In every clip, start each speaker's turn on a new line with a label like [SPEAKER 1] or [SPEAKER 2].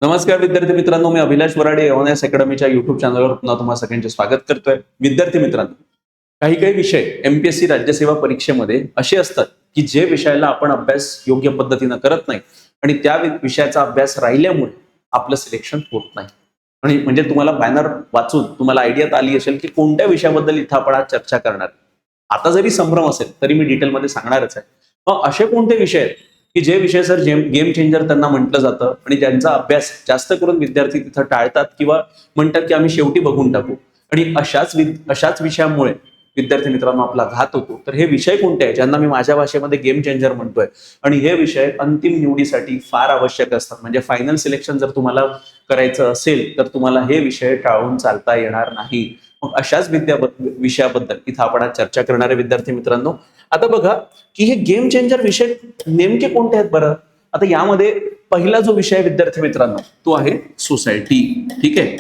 [SPEAKER 1] नमस्कार विद्यार्थी मित्रांनो, मी अभिलाष वराडे ऑनएस अकॅडमीच्या युट्यूब चॅनलवर पुन्हा तुम्हा सगळ्यांचे स्वागत करतोय. विद्यार्थी मित्रांनो, काही काही विषय एमपीएससी राज्यसेवा परीक्षेमध्ये असे असतात की जे विषयाला आपण अभ्यास योग्य पद्धतीनं करत नाही आणि त्या विषयाचा अभ्यास राहिल्यामुळे आपलं सिलेक्शन होत नाही. आणि म्हणजे तुम्हाला बॅनर वाचून तुम्हाला आयडियात आली असेल की कोणत्या विषयाबद्दल इथं आपण आज चर्चा करणार. आता जरी संभ्रम असेल तरी मी डिटेलमध्ये सांगणारच आहे. मग असे कोणते विषय आहेत की जे विषय सर गेम चेंजर त्यांना म्हटलं जातं आणि त्यांचा अभ्यास जास्त करून विद्यार्थी तिथं टाळतात किंवा म्हणतात की आम्ही शेवटी बघून टाकू, आणि अशाच विषयामुळे विद्यार्थी मित्रांनो आपला घात होतो. तर हे विषय कोणते आहेत ज्यांना मी माझ्या भाषेमध्ये गेम चेंजर म्हणतोय, आणि हे विषय अंतिम निवडीसाठी फार आवश्यक असतात. म्हणजे फायनल सिलेक्शन जर तुम्हाला करायचं असेल तर तुम्हाला हे विषय टाळून चालता येणार नाही. मग अशाच विषयाबद्दल इथं आपण आज चर्चा करणारे विद्यार्थी मित्रांनो. आता बघा की हे गेम चेंजर विषय नेमके कोणते आहेत बरं. आता यामध्ये पहिला जो विषय विद्यार्थी मित्रांनो तो आहे सोसायटी. ठीक आहे,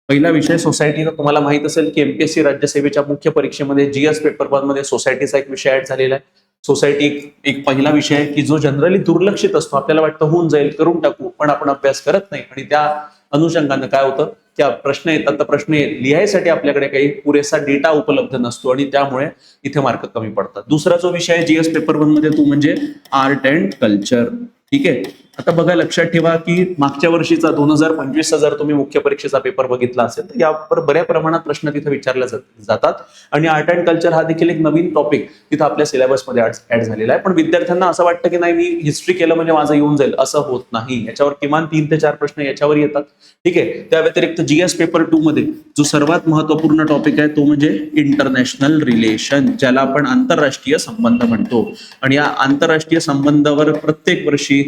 [SPEAKER 1] पहिला विषय सोसायटी. तुम्हाला माहित असेल की एमपीएससी राज्यसेवेच्या मुख्य परीक्षेमध्ये जीएस पेपर 1 मध्ये सोसायटीचा एक विषय ऍड झालेला आहे. सोसायटी एक पहिला विषय आहे की जो जनरली दुर्लक्षित असतो. आपल्याला वाटतं होऊन जाईल, करून टाकू, पण आपण अभ्यास करत नाही आणि त्या अनुषंगाने काय होतं, त्या प्रश्न येतात तर प्रश्न लिहायसाठी आपल्याकडे काही पुरेसा डेटा उपलब्ध नसतो आणि त्यामुळे इथे मार्क कमी पडतात. दुसरा जो विषय आहे जीएस पेपर 1 मध्ये तो म्हणजे आर्ट अँड कल्चर. ठीक आहे, आता बघा लक्षात ठेवा की मागच्या वर्षीचा 2025चा जर तुम्ही मुख्य परीक्षेचा पेपर बघितला असेल तर यावर बऱ्या प्रमाणात प्रश्न तिथे विचारले जातात. आणि आर्ट अँड कल्चर हा देखील एक नवीन टॉपिक तिथं आपल्या सिलेबसमध्ये ऍड झालेला आहे. पण विद्यार्थ्यांना असं वाटतं की नाही, मी हिस्ट्री केलं म्हणजे माझं येऊन जाईल, असं होत नाही. याच्यावर किमान 3 ते 4 प्रश्न याच्यावर येतात. ठीक आहे, त्या व्यतिरिक्त जीएस पेपर 2 मध्ये जो सर्वात महत्वपूर्ण टॉपिक आहे तो म्हणजे इंटरनॅशनल रिलेशन, ज्याला आपण आंतरराष्ट्रीय संबंध म्हणतो. आणि या आंतरराष्ट्रीय संबंधावर प्रत्येक वर्षी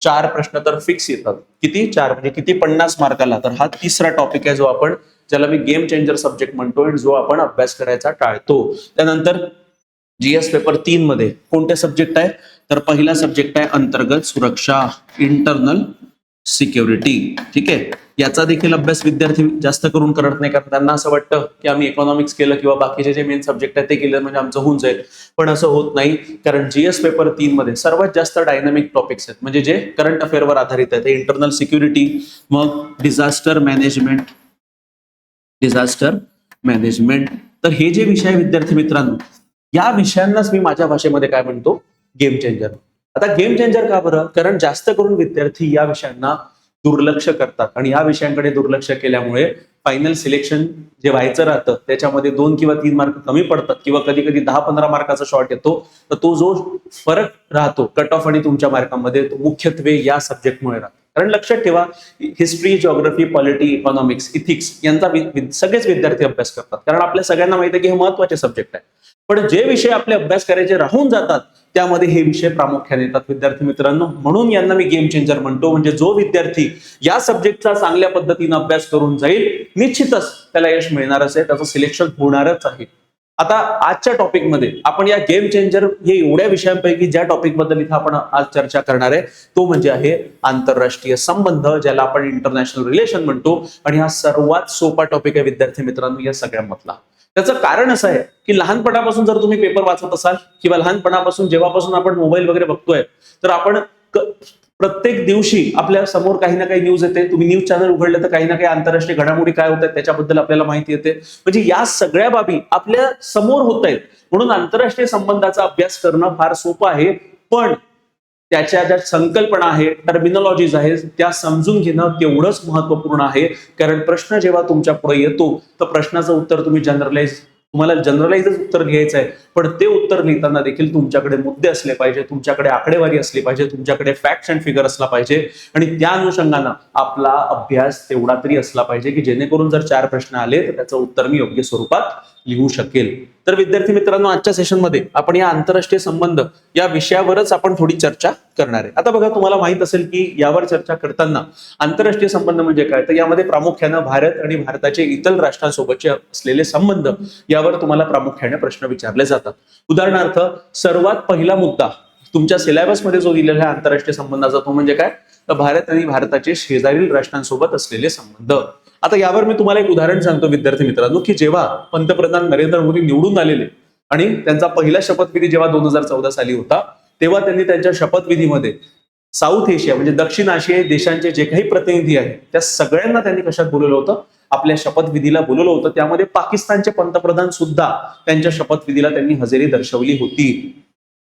[SPEAKER 1] 4 प्रश्न तर फिक्स येतात. किती? 4 म्हणजे किती? 50 मार्काला. तर हा तिसरा टॉपिक आहे जो आपण, ज्याला मी गेम चेंजर सब्जेक्ट म्हणतो आणि जो आपण अभ्यास करायचा टाळतो. त्यानंतर जीएस पेपर 3 मध्ये कोणते सब्जेक्ट आहे, तर पहिला सब्जेक्ट आहे अंतर्गत सुरक्षा, इंटरनल सिक्युरिटी. ठीक आहे, याचा देखील अभ्यास विद्यार्थी जास्त करून करत नाही, कारण त्यांना असं वाटतं की आम्ही इकॉनॉमिक्स केलं किंवा बाकीचे जे मेन सब्जेक्ट आहेत ते केलं म्हणजे आमचं होऊन जाईल. पण असं होत नाही, कारण जीएस पेपर 3 मध्ये सर्वात जास्त डायनामिक टॉपिक्स आहेत, म्हणजे जे करंट अफेअरवर आधारित आहेत. इंटरनल सिक्युरिटी, मग डिझास्टर मॅनेजमेंट. तर हे जे विषय आहे विद्यार्थी मित्रांनो, या विषयांनाच मी माझ्या भाषेमध्ये काय म्हणतो, गेम चेंजर. आता गेम चेंजर का बरं, कारण जास्त करून विद्यार्थी या विषयांना दुर्लक्ष करतात आणि या विषयांकडे दुर्लक्ष केल्यामुळे फायनल सिलेक्शन जे व्हायचं राहतं त्याच्यामध्ये 2 किंवा 3 मार्क कमी पडतात किंवा कधी कधी 10-15 मार्काचा शॉर्ट येतो. तर तो जो फरक राहतो कट ऑफ आणि तुमच्या मार्कामध्ये, तो मुख्यत्वे या सब्जेक्टमुळे राहतो. कारण लक्षात ठेवा, history, geography, polity, economics, ethics यांचा सगळेच विद्यार्थी अभ्यास करतात, कारण आपल्या सगळ्यांना माहिती आहे की हे महत्वाचे सब्जेक्ट आहे. पण जे विषय आपले अभ्यास करायचे राहून जातात त्यामध्ये हे विषय प्रामुख्याने येतात विद्यार्थी मित्रांनो. म्हणून यांना मी गेम चेंजर म्हणतो. म्हणजे जो विद्यार्थी या सब्जेक्टचा चांगल्या पद्धतीने अभ्यास करून जाईल, निश्चितच त्याला यश मिळणारच आहे, त्याचं सिलेक्शन होणारच आहे. आता आजच्या टॉपिक मध्ये आपण या गेम चेंजर हे एवढ्या विषयांपैकी ज्या टॉपिक बद्दल इथं आपण आज चर्चा करणार आहे तो म्हणजे आहे आंतरराष्ट्रीय संबंध, ज्याला आपण इंटरनॅशनल रिलेशन म्हणतो. आणि हा सर्वात सोपा टॉपिक आहे विद्यार्थी मित्रांनो या सगळ्यामधला. त्याचं कारण असं आहे की लहानपणापासून जर तुम्ही पेपर वाचत असाल किंवा लहानपणापासून जेव्हापासून आपण मोबाईल वगैरे बघतोय, तर आपण प्रत्येक दिवशी आपल्या समोर काही ना काही न्यूज येते. तुम्ही न्यूज चॅनल उघडलं तर काही ना काही आंतरराष्ट्रीय घडामोडी काय होत आहेत त्याच्याबद्दल आपल्याला माहिती येते. म्हणजे या सगळ्या बाबी आपल्या समोर होत आहेत. म्हणून आंतरराष्ट्रीय संबंधाचा अभ्यास करणं फार सोपं आहे, पण त्याच्या ज्या संकल्पना आहेत, टर्मिनॉलॉजीज आहेत, त्या समजून घेणं तेवढंच महत्वपूर्ण आहे. कारण प्रश्न जेव्हा तुमच्या पुढे येतो तर प्रश्नाचं उत्तर तुम्हाला जनरलाइजच उत्तर घ्यायचं आहे, पण ते उत्तर लिहिताना देखील तुमच्याकडे मुद्दे असले पाहिजे, तुमच्याकडे आकडेवारी असली पाहिजे, तुमच्याकडे फॅक्ट्स अँड फिगर असला पाहिजे. आणि त्या अनुषंगानं आपला अभ्यास तेवढा तरी असला पाहिजे की जेणेकरून जर 4 प्रश्न आले तर त्याचं उत्तर मी योग्य स्वरूपात लिहू शकेल. तर विद्यार्थी मित्रांनो, आजच्या सेशनमध्ये आपण या आंतरराष्ट्रीय संबंध या विषयावरच आपण थोडी चर्चा करणार आहे. आता बघा, तुम्हाला माहित असेल की यावर चर्चा करताना आंतरराष्ट्रीय संबंध म्हणजे काय, तर यामध्ये प्रामुख्यानं भारत आणि भारताचे इतर राष्ट्रांसोबतचे असलेले संबंध यावर तुम्हाला प्रामुख्याने प्रश्न विचारले जातात. उदाहरणार्थ, सर्वात पहिला मुद्दा तुमच्या सिलेबसमध्ये जो दिलेला आहे आंतरराष्ट्रीय संबंधाचा तो म्हणजे काय, तर भारत आणि भारताचे शेजारील राष्ट्रांसोबत असलेले संबंध. आता यावर मी तुम्हाला एक उदाहरण सांगतो विद्यार्थी मित्रांनो, की जेव्हा पंतप्रधान नरेंद्र मोदी निवडून आलेले आणि त्यांचा पहिला शपथविधी जेव्हा 2014 साली होता, तेव्हा त्यांनी त्यांच्या शपथविधीमध्ये साऊथ एशिया म्हणजे दक्षिण आशियाई देशांचे जे काही प्रतिनिधी आहेत त्या सगळ्यांना त्यांनी कशात बोलवलं होतं, आपल्या शपथविधीला बोलवलं होतं. त्यामध्ये पाकिस्तानचे पंतप्रधान सुद्धा त्यांच्या शपथविधीला त्यांनी हजेरी दर्शवली होती.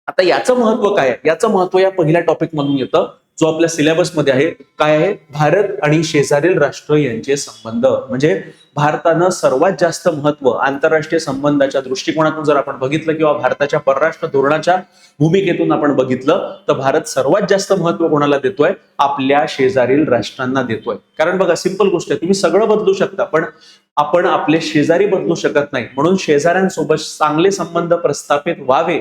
[SPEAKER 1] आता याचं महत्व काय आहे? याचं महत्व या पहिल्या टॉपिक मधून येतं जो आपल्या सिलेबसमध्ये आहे. काय आहे? भारत आणि शेजारील राष्ट्र यांचे संबंध. म्हणजे भारतानं सर्वात जास्त महत्व आंतरराष्ट्रीय संबंधाच्या दृष्टिकोनातून जर आपण बघितलं किंवा भारताच्या परराष्ट्र धोरणाच्या भूमिकेतून आपण बघितलं तर भारत सर्वात जास्त महत्व कोणाला देतोय? आपल्या शेजारील राष्ट्रांना देतोय. कारण बघा सिंपल गोष्ट आहे, तुम्ही सगळं बदलू शकता पण आपण आपले शेजारी बदलू शकत नाही. म्हणून शेजाऱ्यांसोबत चांगले संबंध प्रस्थापित व्हावे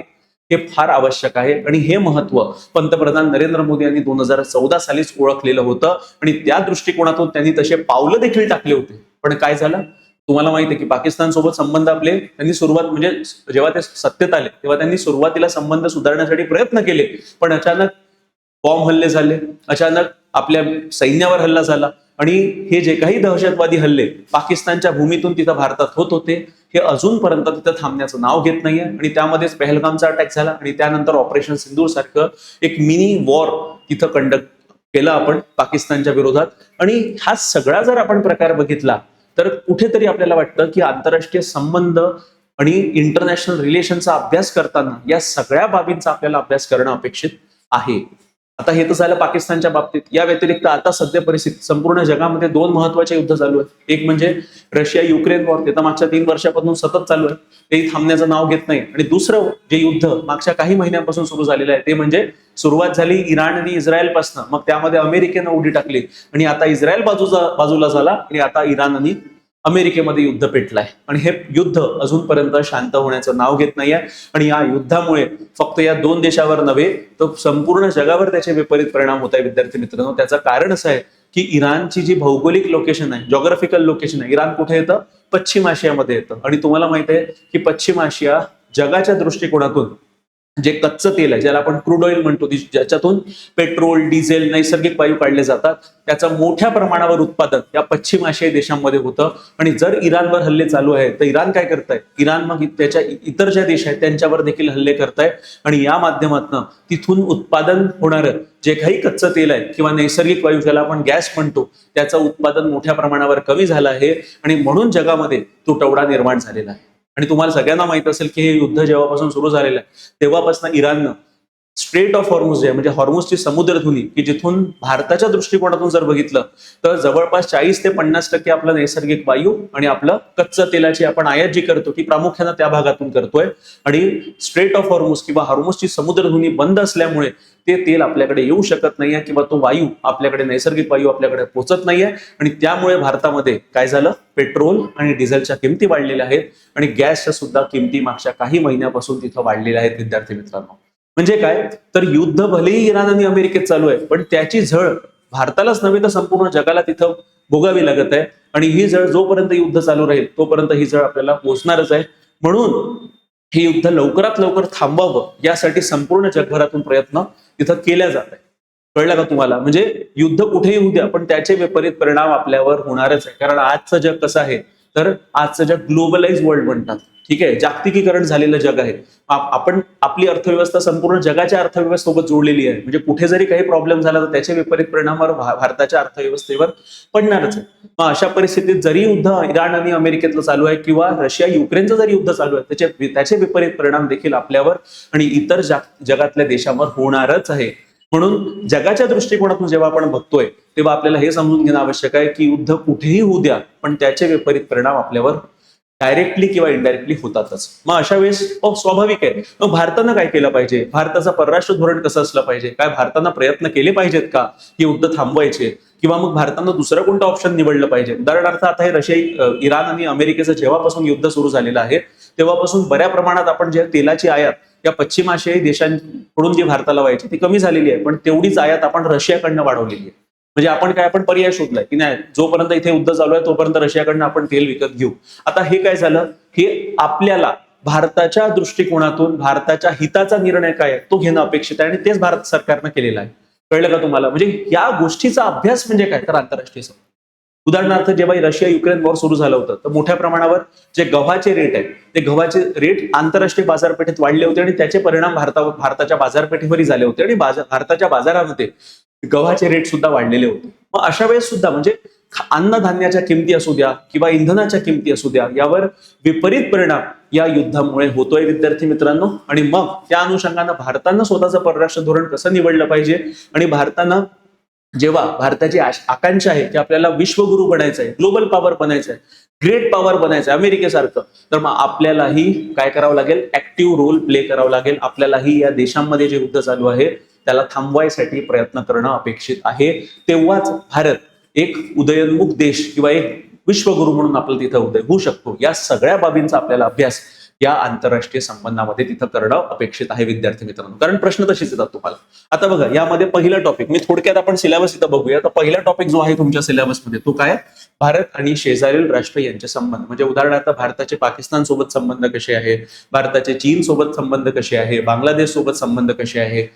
[SPEAKER 1] हे फार आवश्यक आहे. आणि हे महत्व पंतप्रधान नरेंद्र मोदी यांनी 2014 सालीच ओळखलेलं होतं आणि त्या दृष्टिकोनातून त्यांनी तसे पावलं देखील टाकले होते. पण काय झालं तुम्हाला माहिती आहे की पाकिस्तान सोबत संबंध आपले त्यांनी सुरुवात म्हणजे जेव्हा ते सत्तेत आले तेव्हा त्यांनी सुरुवातीला संबंध सुधारण्यासाठी प्रयत्न केले, पण अचानक बॉम्ब हल्ले झाले, अचानक आपल्या सैन्यावर हल्ला झाला आणि हे जे काही दहशतवादी हल्ले पाकिस्तानच्या भूमीतून तिथं भारतात होत होते हे अजूनपर्यंत तिथं थांबण्याचं नाव घेत नाहीये. आणि त्यामध्येच पहलगामचा अटॅक झाला आणि त्यानंतर ऑपरेशन सिंदूर सारखं एक मिनी वॉर तिथं कंडक्ट केलं आपण पाकिस्तानच्या विरोधात. आणि हा सगळा जर आपण प्रकार बघितला तर कुठेतरी आपल्याला वाटतं की आंतरराष्ट्रीय संबंध आणि इंटरनॅशनल रिलेशनचा अभ्यास करताना या सगळ्या बाबींचा आपल्याला अभ्यास करणं अपेक्षित आहे. आता हे तर झालं पाकिस्तानच्या बाबतीत. या व्यतिरिक्त आता सध्या परिस्थितीत संपूर्ण जगामध्ये दोन महत्वाचे युद्ध चालू आहेत. एक म्हणजे रशिया युक्रेन वॉर, ते तर मागच्या 3 वर्षापासून सतत चालू आहे, तेही थांबण्याचं नाव घेत नाही. आणि दुसरं जे युद्ध मागच्या काही महिन्यांपासून सुरू झालेलं आहे ते म्हणजे सुरुवात झाली इराण आणि इस्रायल पासून, मग त्यामध्ये अमेरिकेनं उडी टाकली आणि आता इस्रायल बाजूला झाला आणि आता इराण आणि अमेरिकेमध्ये युद्ध पेटलंय. आणि हे युद्ध अजूनपर्यंत शांत होण्याचं नाव घेत नाहीये. आणि या युद्धामुळे फक्त या 2 देशावर नव्हे तर संपूर्ण जगावर त्याचे विपरीत परिणाम होत आहे. विद्यार्थी मित्रांनो, त्याचं कारण असं आहे की इराणची जी भौगोलिक लोकेशन आहे, जॉग्राफिकल लोकेशन आहे, इराण कुठे येतं? पश्चिम आशियामध्ये येतं. आणि तुम्हाला माहिती आहे की पश्चिम आशिया जगाच्या दृष्टिकोनातून जे कच्चं तेल आहे ज्याला आपण क्रूड ऑइल म्हणतो, ज्याच्यातून पेट्रोल, डिझेल, नैसर्गिक वायू काढले जातात, त्याचं मोठ्या प्रमाणावर उत्पादन या पश्चिम आशियाई देशांमध्ये होतं. आणि जर इराणवर हल्ले चालू आहेत तर इराण काय करताय? इराण मग त्याच्या इतर ज्या देश आहेत त्यांच्यावर देखील हल्ले करताय आणि या माध्यमातून तिथून उत्पादन होणारं जे काही कच्चं तेल आहे किंवा नैसर्गिक वायू ज्याला आपण गॅस म्हणतो त्याचं उत्पादन मोठ्या प्रमाणावर कमी झालं आहे. आणि म्हणून जगामध्ये तुटवडा निर्माण झालेला आहे. आणि तुम्हाला सगळ्यांना माहित असेल की हे युद्ध जेव्हापासून सुरू झालेलं आहे तेव्हापासून इराणनं स्ट्रेट ऑफ हॉर्मुझ आहे म्हणजे हॉर्मुझची समुद्रधुनी की जिथून भारताच्या दृष्टिकोनातून जर बघितलं तर जवळपास 40 ते 50% आपलं नैसर्गिक वायू आणि आपलं कच्चं तेलाची आपण आयात जी करतो ती प्रामुख्यानं त्या भागातून करतोय. आणि स्ट्रेट ऑफ हॉर्मुझ किंवा हॉर्मुझची समुद्रधुनी बंद असल्यामुळे ते तेल आपल्याकडे येऊ शकत नाहीये किंवा तो वायू आपल्याकडे नैसर्गिक वायू आपल्याकडे पोहोचत नाहीये. आणि त्यामुळे भारतामध्ये काय झालं? पेट्रोल आणि डिझेलच्या किमती वाढलेल्या आहेत आणि गॅसच्या सुद्धा किमती मागच्या काही महिन्यापासून तिथं वाढलेल्या आहेत. विद्यार्थी मित्रांनो, म्हणजे काय तर युद्ध भलेही इराण आणि अमेरिकेत चालू आहे पण त्याची झळ भारतालाच नव्हे तर संपूर्ण जगाला तिथं भोगावी लागत आहे. आणि ही झळ जोपर्यंत युद्ध चालू राहील तोपर्यंत ही झळ आपल्याला पोहोचणारच आहे. म्हणून हे युद्ध लवकरात लवकर थांबावं यासाठी संपूर्ण जगभरातून प्रयत्न तिथं केल्या जात आहे. कळलं का तुम्हाला? म्हणजे युद्ध कुठेही होऊ द्या पण त्याचे विपरीत परिणाम आपल्यावर होणारच आहे. कारण आजचं जग कसं आहे तर आजचं जग ग्लोबलाइज वर्ल्ड म्हणतात. ठीक आहे, जागतिकीकरण झालेलं जग आहे. आपण आपली अर्थव्यवस्था संपूर्ण जगाच्या अर्थव्यवस्थेसोबत जोडलेली आहे. म्हणजे कुठे जरी काही प्रॉब्लेम झाला तर त्याचे विपरीत परिणाम भारताच्या अर्थव्यवस्थेवर पडणारच आहे. मग अशा परिस्थितीत जरी युद्ध इराण आणि अमेरिकेतलं चालू आहे किंवा रशिया युक्रेनचं जरी युद्ध चालू आहे त्याचे विपरीत परिणाम देखील आपल्यावर आणि इतर जगातल्या देशांवर होणारच आहे. म्हणून जगाच्या दृष्टिकोनातून जेव्हा आपण बघतोय तेव्हा आपल्याला हे समजून घेणं आवश्यक आहे की युद्ध कुठेही होऊ द्या पण त्याचे विपरीत परिणाम आपल्यावर डायरेक्टली किंवा इनडायरेक्टली होतातच. मग अशा वेळेस स्वाभाविक आहे मग भारतानं काय केलं पाहिजे? भारताचं परराष्ट्र धोरण कसं असलं पाहिजे? काय भारतानं प्रयत्न केले पाहिजेत का हे युद्ध थांबवायचे? किंवा मग भारतानं दुसरं कोणतं ऑप्शन निवडलं पाहिजे? उदाहरणार्थ आता हे इराण आणि अमेरिकेचं जेव्हापासून युद्ध सुरू झालेलं आहे तेव्हापासून बऱ्या प्रमाणात आपण जे तेलाची आयात या पश्चिम आशियाई देशांकडून जी भारताला व्हायची ती कमी झालेली आहे. पण तेवढीच आयात आपण रशियाकडनं वाढवलेली आहे. म्हणजे आपण पर्याय शोधलाय की नाही जोपर्यंत इथे युद्ध चालू आहे तोपर्यंत रशियाकडनं आपण तेल विकत घेऊ. आता हे काय झालं? हे आपल्याला भारताच्या दृष्टिकोनातून भारताच्या हिताचा निर्णय काय तो घेणं अपेक्षित आहे आणि तेच भारत सरकारनं केलेलं आहे. कळलं का तुम्हाला? म्हणजे या गोष्टीचा अभ्यास म्हणजे काय तर आंतरराष्ट्रीय संबंध. उदाहरणार्थ जेव्हा रशिया युक्रेन वॉर सुरू झालं होतं तर मोठ्या प्रमाणावर जे गव्हाचे रेट आहेत ते गव्हाचे रेट आंतरराष्ट्रीय बाजारपेठेत वाढले होते आणि त्याचे परिणाम भारताच्या बाजारपेठेवरही झाले होते आणि भारताच्या बाजारामध्ये गव्हाचे रेट सुद्धा वाढलेले होते. मग अशा वेळेस सुद्धा म्हणजे अन्नधान्याच्या किमती असू द्या किंवा इंधनाच्या किमती असू द्या यावर विपरीत परिणाम या युद्धामुळे होतोय विद्यार्थी मित्रांनो. आणि मग त्या अनुषंगानं भारतानं स्वतःचं परराष्ट्र धोरण कसं निवडलं पाहिजे आणि भारतानं जेव्हा भारताची आकांक्षा आहे की आपल्याला विश्वगुरू बनायचं आहे, ग्लोबल पॉवर बनायचं आहे, ग्रेट पॉवर बनायचं आहे अमेरिकेसारखं, तर मग आपल्यालाही काय करावं लागेल, ऍक्टिव्ह रोल प्ले करावं लागेल. आपल्यालाही या देशांमध्ये जे युद्ध चालू आहे त्याला थांबवायसाठी प्रयत्न करणं अपेक्षित आहे. तेव्हाच भारत एक उदयोन्मुख देश किंवा एक विश्वगुरू म्हणून आपल्याला तिथं उदय होऊ शकतो. या सगळ्या बाबींचा आपल्याला अभ्यास या आंतरराष्ट्रीय संबंधामध्ये तिथं करणं अपेक्षित आहे विद्यार्थी मित्रांनो. कारण प्रश्न तसेच येतात तुम्हाला. आता बघा यामध्ये पहिला टॉपिक मी थोडक्यात आपण सिलेबस इथं बघूया. तर पहिला टॉपिक जो आहे तुमच्या सिलेबसमध्ये तो काय, भारत आणि शेजारील राष्ट्र यांचे संबंध. म्हणजे उदाहरणार्थ भारताचे पाकिस्तान सोबत संबंध कसे आहे, भारताचे चीन सोबत संबंध कसे आहे, बांगलादेश सोबत संबंध कसे आहे,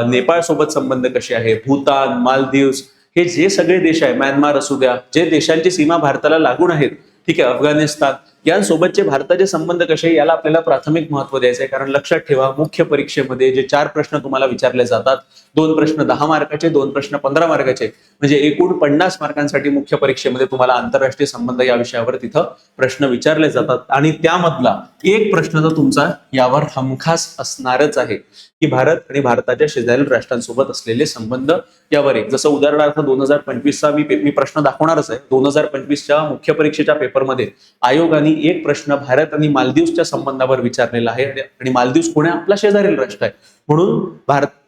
[SPEAKER 1] नेपाळ सोबत संबंध कसे आहे, भूतान, मालदीव्स, हे जे सगळे देश आहे, म्यानमार असू द्या, जे देशांची सीमा भारताला लागून आहेत, ठीक आहे, अफगाणिस्तान, यांसोबतचे भारताचे संबंध कसे याला आपल्याला प्राथमिक महत्व द्यायचं आहे. कारण लक्षात ठेवा मुख्य परीक्षेमध्ये जे 4 प्रश्न तुम्हाला विचारले जातात, 2 प्रश्न 10 मार्काचे, 2 प्रश्न 15 मार्काचे, म्हणजे एकूण 50 मार्कांसाठी मुख्य परीक्षेमध्ये तुम्हाला आंतरराष्ट्रीय संबंध या विषयावर तिथं प्रश्न विचारले जातात. आणि त्यामधला एक प्रश्न तर तुमचा यावर हमखास असणारच आहे की भारत आणि भारताच्या शेजारील राष्ट्रांसोबत असलेले संबंध यावर एक. जसं उदाहरणार्थ 2025चा मी प्रश्न दाखवणारच आहे. 2025च्या मुख्य परीक्षेच्या पेपरमध्ये आयोगाने एक प्रश्न भारत आणि मालदीवच्या संबंधावर विचारलेला आहे आणि मालदीव कोण आहे, आपला शेजारील राष्ट्र आहे. म्हणून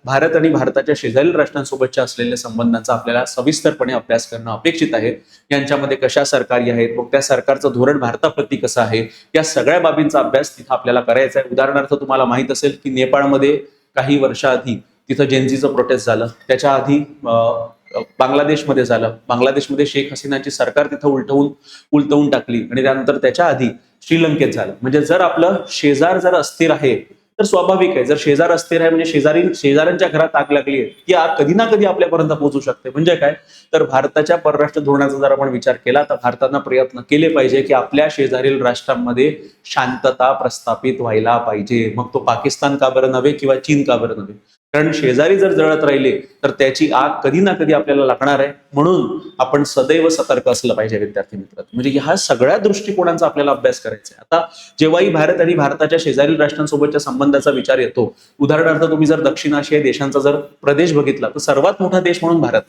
[SPEAKER 1] भारत आणि भारताच्या शेजारील राष्ट्रांसोबतच्या असलेल्या संबंधांचा आपल्याला सविस्तरपणे अभ्यास करणं अपेक्षित आहे. यांच्यामध्ये कशा सरकारी आहेत, मग त्या सरकारचं धोरण भारताप्रती कसं आहे, या सगळ्या बाबींचा अभ्यास तिथं आपल्याला करायचा आहे. उदाहरणार्थ तुम्हाला माहित असेल की नेपाळमध्ये काही वर्षाआधी तिथं जेनझीचं प्रोटेस्ट झालं, त्याच्या आधी बांगलादेशमध्ये झालं, बांगलादेशमध्ये शेख हसीनाची सरकार तिथं उलटवून टाकली आणि त्यानंतर त्याच्या आधी श्रीलंकेत झालं. म्हणजे जर आपलं शेजार जर अस्थिर आहे तर स्वाभाविक आहे, जर शेजार अस्थिर आहे म्हणजे शेजाऱ्यांच्या घरात आग लागली आहे ती आग कधी ना कधी आपल्यापर्यंत पोहोचू शकते. म्हणजे काय, तर भारताच्या परराष्ट्र धोरणाचा जर आपण विचार केला तर भारतानं प्रयत्न केले पाहिजे की आपल्या शेजारील राष्ट्रांमध्ये शांतता प्रस्थापित व्हायला पाहिजे. मग तो पाकिस्तान का बरं नव्हे किंवा चीन का बरं नव्हे, कारण शेजारी जर जळत राहिले तर त्याची आग कधी ना कधी आपल्याला लागणार आहे. म्हणून आपण सदैव सतर्क असलं पाहिजे विद्यार्थी मित्रांनो. म्हणजे ह्या सगळ्या दृष्टिकोनांचा आपल्याला अभ्यास करायचा आहे. आता जेव्हाही भारत आणि भारताच्या शेजारील राष्ट्रांसोबतच्या संबंधाचा विचार येतो, उदाहरणार्थ तुम्ही जर दक्षिण आशियाई देशांचा जर प्रदेश बघितला तर सर्वात मोठा देश म्हणून भारत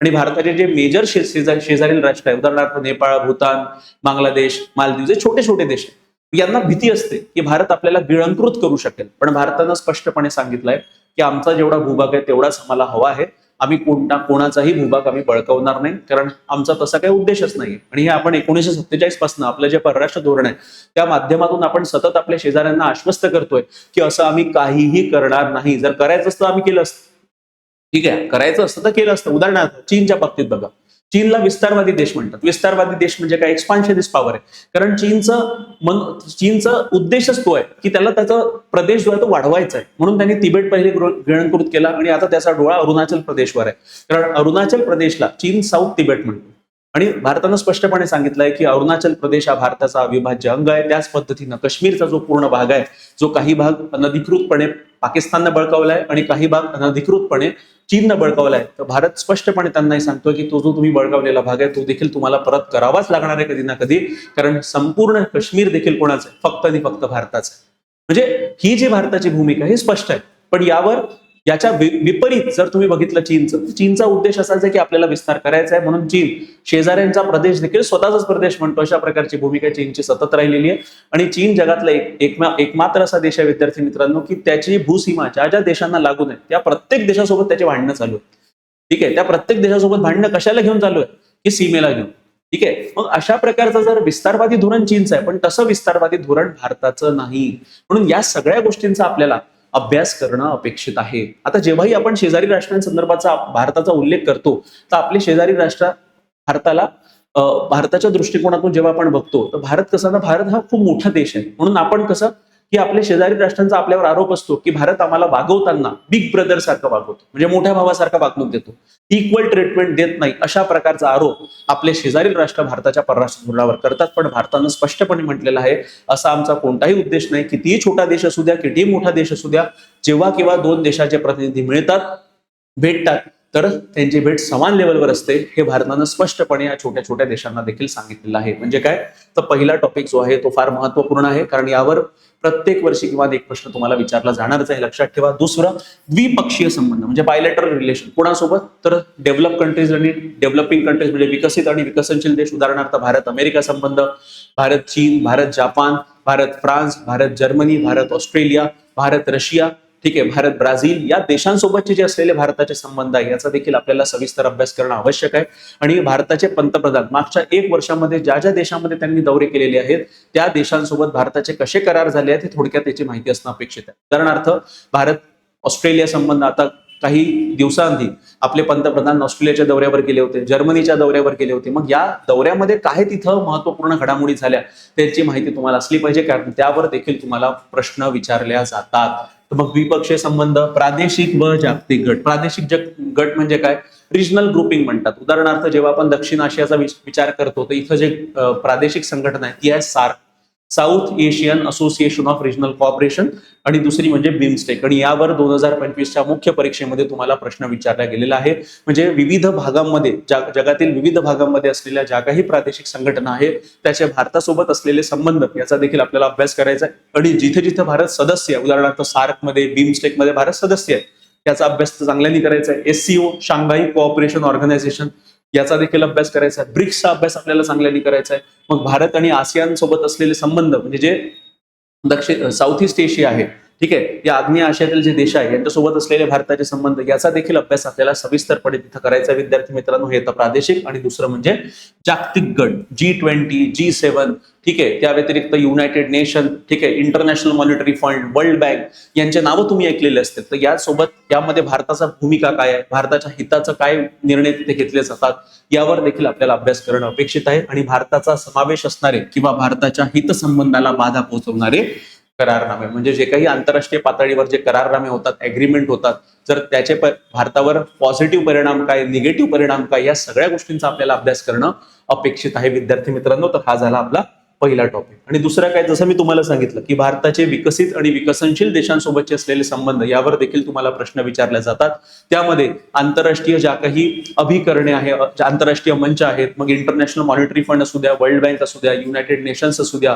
[SPEAKER 1] आणि भारताचे जे मेजर शेजारील राष्ट्र आहे, उदाहरणार्थ नेपाळ, भूतान, बांगलादेश, मालदीव, जे छोटे छोटे देश आहेत, यांना भीती असते की भारत आपल्याला गिळंकृत करू शकेल. पण भारतानं स्पष्टपणे सांगितलंय की आमचा जेवढा भूभाग आहे तेवढाच आम्हाला हवा आहे, आम्ही कोणाचाही भूभाग आम्ही बळकावणार नाही, कारण आमचा तसा काही उद्देशच नाही. आणि हे आपण 1947 पासून आपलं जे परराष्ट्र धोरण आहे त्या माध्यमातून आपण सतत आपल्या शेजाऱ्यांना आश्वस्त करतोय की असं आम्ही काहीही करणार नाही. जर करायचं असतं आम्ही केलं असतं, ठीक आहे, करायचं असतं तर केलं असतं. उदाहरणार्थ चीनच्या बाबतीत बघा, चीनला विस्तारवादी देश म्हणतात. विस्तारवादी देश म्हणजे काय, एक्सपान्शनिस्ट पॉवर आहे. कारण चीनचा उद्देशच तो आहे की त्याला त्याचा प्रदेश जो आहे तो वाढवायचा आहे. म्हणून त्यांनी तिबेट पहिले गिळंकृत केला आणि आता त्याचा डोळा अरुणाचल प्रदेशवर आहे. कारण अरुणाचल प्रदेशला चीन साऊथ तिबेट म्हणतो आणि भारतानं स्पष्टपणे सांगितलंय की अरुणाचल प्रदेश हा भारताचा अविभाज्य अंग आहे. त्याच पद्धतीनं काश्मीरचा जो पूर्ण भाग आहे, जो काही भाग अनधिकृतपणे पाकिस्ताननं बळकावलाय आणि काही भाग अनधिकृतपणे चीननं बळकावलाय, तर भारत स्पष्टपणे त्यांनाही सांगतोय की तो जो तुम्ही बळकावलेला भाग आहे तो देखील तुम्हाला परत करावाच लागणार आहे कधी ना कधी. कारण संपूर्ण काश्मीर देखील कोणाचं आहे, फक्त आणि फक्त भारताचं आहे. म्हणजे ही जी भारताची भूमिका ही स्पष्ट आहे. पण याच्या विपरीत जर तुम्ही बघितलं चीनचा उद्देश असाच आहे की आपल्याला विस्तार करायचा आहे. म्हणून चीन शेजाऱ्यांचा प्रदेश देखील स्वतःचाच प्रदेश म्हणतो. अशा प्रकारची भूमिका चीनची सतत राहिलेली आहे. आणि चीन जगातला एकमात्र असा देश आहे विद्यार्थी मित्रांनो की त्याची भूसीमा ज्या ज्या देशांना लागून आहे त्या प्रत्येक देशासोबत त्याचे भांडणं चालू आहे. ठीक आहे, त्या प्रत्येक देशासोबत भांडणं कशाला घेऊन चालू आहे की सीमेला घेऊन. ठीक आहे, मग अशा प्रकारचं जर विस्तारवादी धोरण चीनचं आहे पण तसं विस्तारवादी धोरण भारताचं नाही. म्हणून या सगळ्या गोष्टींचा आपल्याला अभ्यास करणं अपेक्षित आहे. आता जेव्हाही आपण शेजारी राष्ट्रांसंदर्भाचा भारताचा उल्लेख करतो तर आपले शेजारी राष्ट्र भारताच्या दृष्टिकोनातून जेव्हा आपण बघतो तर भारत कसा ना, भारत हा खूप मोठा देश आहे. म्हणून आपण कसं की आपल्या शेजारी राष्ट्रांचा आपल्यावर आरोप असतो की भारत आम्हाला वागवताना बिग ब्रदर सारखं वागवतो, म्हणजे मोठ्या भावासारखा वागणूक देतो, इक्वल ट्रीटमेंट देत नाही, अशा प्रकारचा आरोप आपले शेजारील राष्ट्र भारताच्या परराष्ट्र धोरणावर करतात. पण भारतानं स्पष्टपणे म्हटलेलं आहे, असा आमचा कोणताही उद्देश नाही. कितीही छोटा देश असू द्या, कितीही मोठा देश असू द्या, जेव्हा किंवा दोन देशाचे प्रतिनिधी मिळतात, भेटतात, तर त्यांची भेट समान लेवलवर असते, हे भारतानं स्पष्टपणे या छोट्या छोट्या देशांना देखील सांगितलेलं आहे. म्हणजे काय, तर पहिला टॉपिक जो आहे तो फार महत्वपूर्ण आहे, कारण यावर प्रत्येक वर्षी किंवा एक प्रश्न तुम्हाला विचारला जाणारच आहे, लक्षात ठेवा. दुसरं, द्विपक्षीय संबंध म्हणजे बायलॅटरल रिलेशन. कोणासोबत, तर डेव्हलप कंट्रीज आणि डेव्हलपिंग कंट्रीज म्हणजे विकसित आणि विकसनशील देश, उदाहरणार्थ भारत अमेरिका संबंध, भारत चीन, Bharat Japan, Bharat France, Bharat Germany, Bharat Australia, Bharat Russia, ठीक आहे, भारत ब्राझील, या देशांसोबतचे जे असलेले भारताचे संबंध आहे याचा देखील आपल्याला सविस्तर अभ्यास करणं आवश्यक आहे. आणि भारताचे पंतप्रधान मागच्या 1 वर्षामध्ये ज्या ज्या देशांमध्ये त्यांनी दौरे केलेले आहेत त्या देशांसोबत भारताचे कसे करार झाले आहेत हे थोडक्यात त्याची माहिती असणं अपेक्षित आहे. उदाहरणार्थ, भारत ऑस्ट्रेलिया संबंध, आता काही दिवसांआधी आपले पंतप्रधान ऑस्ट्रेलियाच्या दौऱ्यावर गेले होते, जर्मनीच्या दौऱ्यावर गेले होते. मग या दौऱ्यामध्ये काय तिथं महत्वपूर्ण घडामोडी झाल्या त्याची माहिती तुम्हाला असली पाहिजे, कारण त्यावर देखील तुम्हाला प्रश्न विचारल्या जातात. तर मग द्विपक्षीय संबंध, प्रादेशिक व जागतिक गट. प्रादेशिक गट म्हणजे काय, रिजनल ग्रुपिंग म्हणतात. उदाहरणार्थ, जेव्हा आपण दक्षिण आशियाचा विचार करतो तर इथं जे प्रादेशिक संघटना आहे ती आहे SAARC, south Asian association of regional cooperation, आणि दुसरी म्हणजे बिमस्टेक. आणि यावर 2025च्या मुख्य परीक्षेमध्ये तुम्हाला प्रश्न विचारला गेलेला आहे. म्हणजे विविध भागांमध्ये, जगातील विविध भागांमध्ये असलेल्या ज्या काही प्रादेशिक संघटना आहेत त्याचे भारतासोबत असलेले संबंध याचा देखील आपल्याला अभ्यास करायचा आहे. आणि जिथे जिथे भारत सदस्य आहे, उदाहरणार्थ सार्कमध्ये, बिमस्टेकमध्ये भारत सदस्य आहे, त्याचा अभ्यास चांगल्याने करायचा आहे. SCO, शांघाई कोऑपरेशन ऑर्गनायझेशन, याचा देखील अभ्यास करायचा आहे. ब्रिक्सचा अभ्यास आपल्याला चांगल्याने करायचा आहे. मग भारत आणि आसियान सोबत असलेले संबंध म्हणजे जे साऊथ ईस्ट एशिया आहे, ठीक आहे, या आग्नेय आशियातील जे देश आहे यांच्यासोबत असलेले भारताचे संबंध याचा देखील अभ्यास आपल्याला सविस्तरपणे तिथं करायचा. विद्यार्थी मित्रांनो, हे तर प्रादेशिक. आणि दुसरं म्हणजे जागतिक गट, G20, G7, ठीक आहे, त्या व्यतिरिक्त युनायटेड नेशन, ठीक आहे, international monetary fund, world bank, यांचे नावं तुम्ही ऐकलेले असतील. तर यासोबत यामध्ये भारताचा भूमिका काय आहे, भारताच्या हिताचं काय निर्णय तिथे घेतले जातात, यावर देखील आपल्याला अभ्यास करणं अपेक्षित आहे. आणि भारताचा समावेश असणारे किंवा भारताच्या हितसंबंधाला बाधा पोहोचवणारे करारनामे, म्हणजे जे काही आंतरराष्ट्रीय पातळीवर जे करारनामे होतात, अग्रीमेंट होतात, जर त्याचे भारतावर पॉझिटिव्ह परिणाम काय, निगेटिव्ह परिणाम काय, या सगळ्या गोष्टींचा आपल्याला अभ्यास करणं अपेक्षित आहे विद्यार्थी मित्रांनो. तर हा झाला आपला पहिला टॉपिक. आणि दुसरा काय, जसं मी तुम्हाला सांगितलं की भारताचे विकसित आणि विकसनशील देशांसोबतचे असलेले संबंध यावर देखील तुम्हाला प्रश्न विचारले जातात. त्यामध्ये आंतरराष्ट्रीय ज्या काही अभिकरणे आहेत, आंतरराष्ट्रीय मंच आहेत, मग इंटरनॅशनल मॉनिटरी फंड असू द्या, वर्ल्ड बँक असू द्या, युनायटेड नेशन्स असू द्या,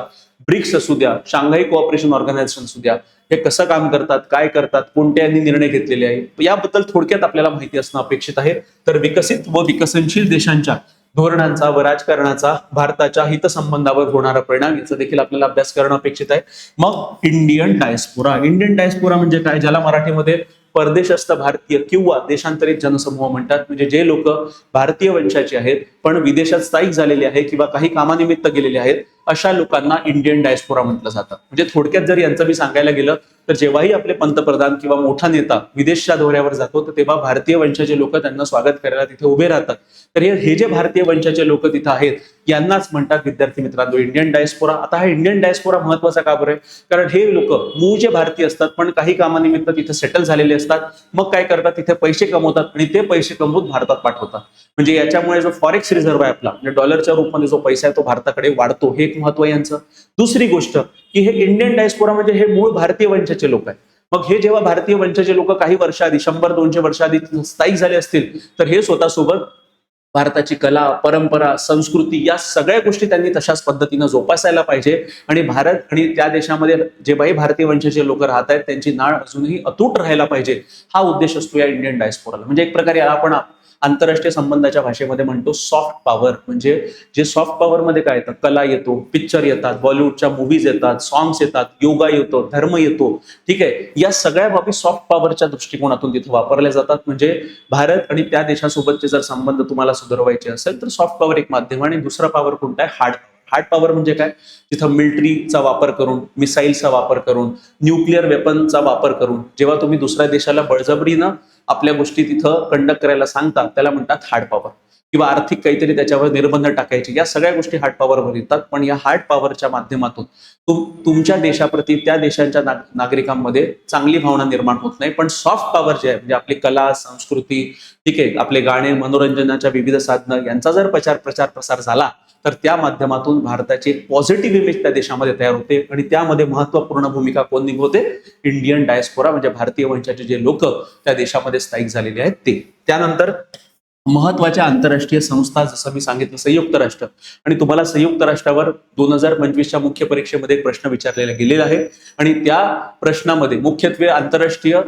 [SPEAKER 1] ब्रिक्स असू द्या, शांघाई कोऑपरेशन ऑर्गनायझेशन असू द्या, हे कसं काम करतात, काय करतात, कोणत्या निर्णय घेतलेले आहे, याबद्दल थोडक्यात आपल्याला माहिती असणं अपेक्षित आहे. तर विकसित व विकसनशील देशांच्या धोरणांचा व राजकारणाचा भारताच्या हितसंबंधावर होणारा परिणाम याचा देखील आपल्याला अभ्यास करणं अपेक्षित आहे. मग इंडियन डायस्पोरा. इंडियन डायस्पोरा म्हणजे काय, ज्याला मराठीमध्ये परदेशस्थ भारतीय किंवा देशांतरित जनसमूह म्हणतात. म्हणजे जे लोक भारतीय वंशाचे आहेत पण विदेशात स्थायिक झालेले आहेत किंवा काही कामानिमित्त गेलेले आहेत, अशा लोकांना इंडियन डायस्पोरा म्हटलं जातं. म्हणजे थोडक्यात जर यांचं मी सांगायला गेलं तर जेव्हाही आपले पंतप्रधान किंवा मोठा नेता विदेशच्या दौऱ्यावर जातो तर तेव्हा भारतीय वंशाचे लोक त्यांना स्वागत करायला तिथे उभे राहतात. तर हे जे भारतीय वंशाचे लोक तिथे आहेत यांनाच म्हणतात विद्यार्थी मित्रांनो इंडियन डायस्पोरा. आता हा इंडियन डायस्पोरा महत्वाचा का बरं आहे, कारण हे लोक मूळचे भारतीय असतात पण काही कामानिमित्त तिथे सेटल झालेले असतात. मग काय करतात, तिथे पैसे कमवतात आणि ते पैसे कमवून भारतात पाठवतात. म्हणजे याच्यामुळे जो फॉरेक्स रिझर्व्ह आहे आपला, म्हणजे डॉलरच्या रूपामध्ये जो पैसा आहे तो भारताकडे वाढतो, हे एक महत्व आहे यांचं. दुसरी गोष्ट की हे इंडियन डायस्पोरा म्हणजे हे मूळ भारतीय वंशाचे लोक आहेत. मग हे जेव्हा भारतीय वंशाचे लोक काही वर्षाआधी 100-200 वर्षाआधी स्थायिक झाले असतील तर हे स्वतःसोबत भारताची कला, परंपरा, संस्कृती या सगळ्या गोष्टी त्यांनी तशाच पद्धतीनं जोपासायला पाहिजे. आणि भारत आणि त्या देशामध्ये जे काही भारतीय वंशाचे लोक राहत आहेत त्यांची नाळ अजूनही अतूट राहायला पाहिजे, हा उद्देश असतो या इंडियन डायस्पोराला. म्हणजे एक प्रकारे आपण आंतरराष्ट्रीय संबंधाच्या भाषेमध्ये म्हणतो सॉफ्ट पॉवर. म्हणजे जे सॉफ्ट पॉवर मध्ये काय येतं, कला येतो, पिक्चर येतात, बॉलिवूडच्या मूवीज येतात, सॉंग्स येतात, योगा येतो, धर्म येतो, ठीक आहे, या सगळ्या बाबी सॉफ्ट पॉवरच्या दृष्टिकोनातून तिथे वापरल्या जातात. म्हणजे भारत आणि त्या देशासोबतचे जर संबंध तुम्हाला सुधारवायचे असेल तर सॉफ्ट पॉवर एक माध्यम. आणि दुसरा पॉवर कोणता आहे, हार्ड पॉवर. म्हणजे काय, तिथं मिलिटरीचा वापर करून, मिसाईलचा वापर करून, न्यूक्लिअर वेपनचा वापर करून जेव्हा तुम्ही दुसऱ्या देशाला बळजबरीनं आपल्या गोष्टी तिथं कंडक्ट करायला सांगता त्याला म्हणतात हार्ड पॉवर. किंवा आर्थिक काहीतरी त्याच्यावर निर्बंध टाकायचे, या सगळ्या गोष्टी हार्ड पॉवरवर येतात. पण या हार्ड पॉवरच्या माध्यमातून तुमच्या देशाप्रती त्या देशांच्या नागरिकांमध्ये चांगली भावना निर्माण होत नाही. पण सॉफ्ट पॉवर जे आहे, म्हणजे आपली कला, संस्कृती, ठीक आहे, आपले गाणे, मनोरंजनाच्या विविध साधनं यांचा जर प्रचार प्रसार झाला तर त्या माध्यमातून भारताची एक पॉझिटिव्ह इमेज त्या देशामध्ये तयार होते. आणि त्यामध्ये महत्वपूर्ण भूमिका कोण निभवते? इंडियन डायस्पोरा, म्हणजे भारतीय वंशाचे जे लोक त्या देशामध्ये स्थायिक झालेले आहेत ते. त्यानंतर महत्वाच्या आंतरराष्ट्रीय संस्था, जसं मी सांगितलं संयुक्त राष्ट्र, आणि तुम्हाला संयुक्त राष्ट्रावर 2025च्या मुख्य परीक्षेमध्ये एक प्रश्न विचारलेला गेलेला आहे. आणि त्या प्रश्नामध्ये मुख्यत्वे आंतरराष्ट्रीय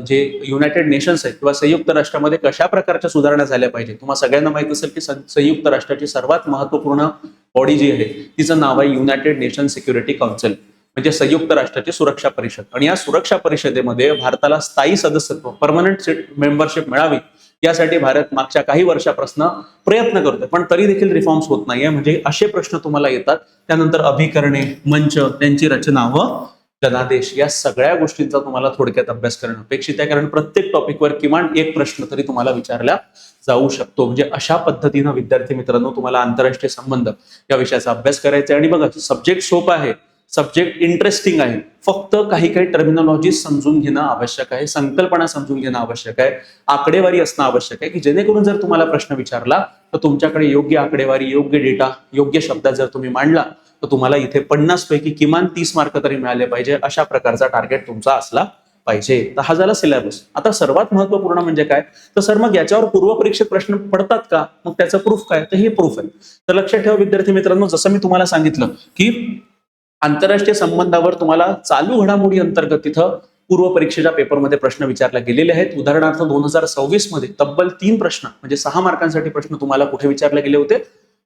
[SPEAKER 1] जे युनायटेड नेशन्स आहेत किंवा संयुक्त राष्ट्रामध्ये कशा प्रकारच्या सुधारणा झाल्या पाहिजे. तुम्हाला सगळ्यांना माहित असेल की संयुक्त राष्ट्राची सर्वात महत्वपूर्ण बॉडी जी आहे तिचं नाव आहे युनायटेड नेशन सिक्युरिटी काउन्सिल, म्हणजे संयुक्त राष्ट्राची सुरक्षा परिषद. आणि या सुरक्षा परिषदेमध्ये भारताला स्थायी सदस्यत्व, परमनंट मेंबरशिप मिळावी यासाठी भारत मागच्या काही वर्षापासून प्रयत्न करतोय, पण तरी देखील रिफॉर्म्स होत नाहीये. म्हणजे असे प्रश्न तुम्हाला येतात. त्यानंतर अभिकरणे, मंच, त्यांची रचना व जनादेश, या सगळ्या गोष्टींचा तुम्हाला थोडक्यात अभ्यास करणं अपेक्षित आहे. कारण प्रत्येक टॉपिकवर किमान एक प्रश्न तरी तुम्हाला विचारला जाऊ शकतो. म्हणजे अशा पद्धतीनं विद्यार्थी मित्रांनो तुम्हाला आंतरराष्ट्रीय संबंध या विषयाचा अभ्यास करायचा आहे. आणि बघा, सब्जेक्ट सोपा आहे, सब्जेक्ट इंटरेस्टिंग आहे, फक्त काही टर्मिनॉलॉजी समजून घेणं आवश्यक आहे, संकल्पना समजून घेणं आवश्यक आहे, आकडेवारी असणं आवश्यक आहे, की जेणेकरून जर तुम्हाला प्रश्न विचारला तर तुमच्याकडे योग्य आकडेवारी, योग्य डेटा, योग्य शब्दात जर तुम्ही मांडला तर तुम्हाला इथे 50 पैकी किमान 30 मार्क तरी मिळाले पाहिजे. अशा प्रकारचा टार्गेट तुमचा असला पाहिजे. तर हा झाला सिलेबस. आता सर्वात महत्वपूर्ण म्हणजे काय, तर सर मग याच्यावर पूर्वपरीक्षेत प्रश्न पडतात का, मग त्याचं प्रूफ काय, तर हे प्रूफ आहे. तर लक्षात ठेवा विद्यार्थी मित्रांनो, जसं मी तुम्हाला सांगितलं की आंतरराष्ट्रीय संबंधावर तुम्हाला चालू घडामोडी अंतर्गत तिथं पूर्व परीक्षेच्या पेपरमध्ये प्रश्न विचारले गेलेले आहेत. उदाहरणार्थ 2026 मध्ये तब्बल 3 प्रश्न, म्हणजे 6 मार्कांसाठी प्रश्न तुम्हाला कुठे विचारले गेले होते?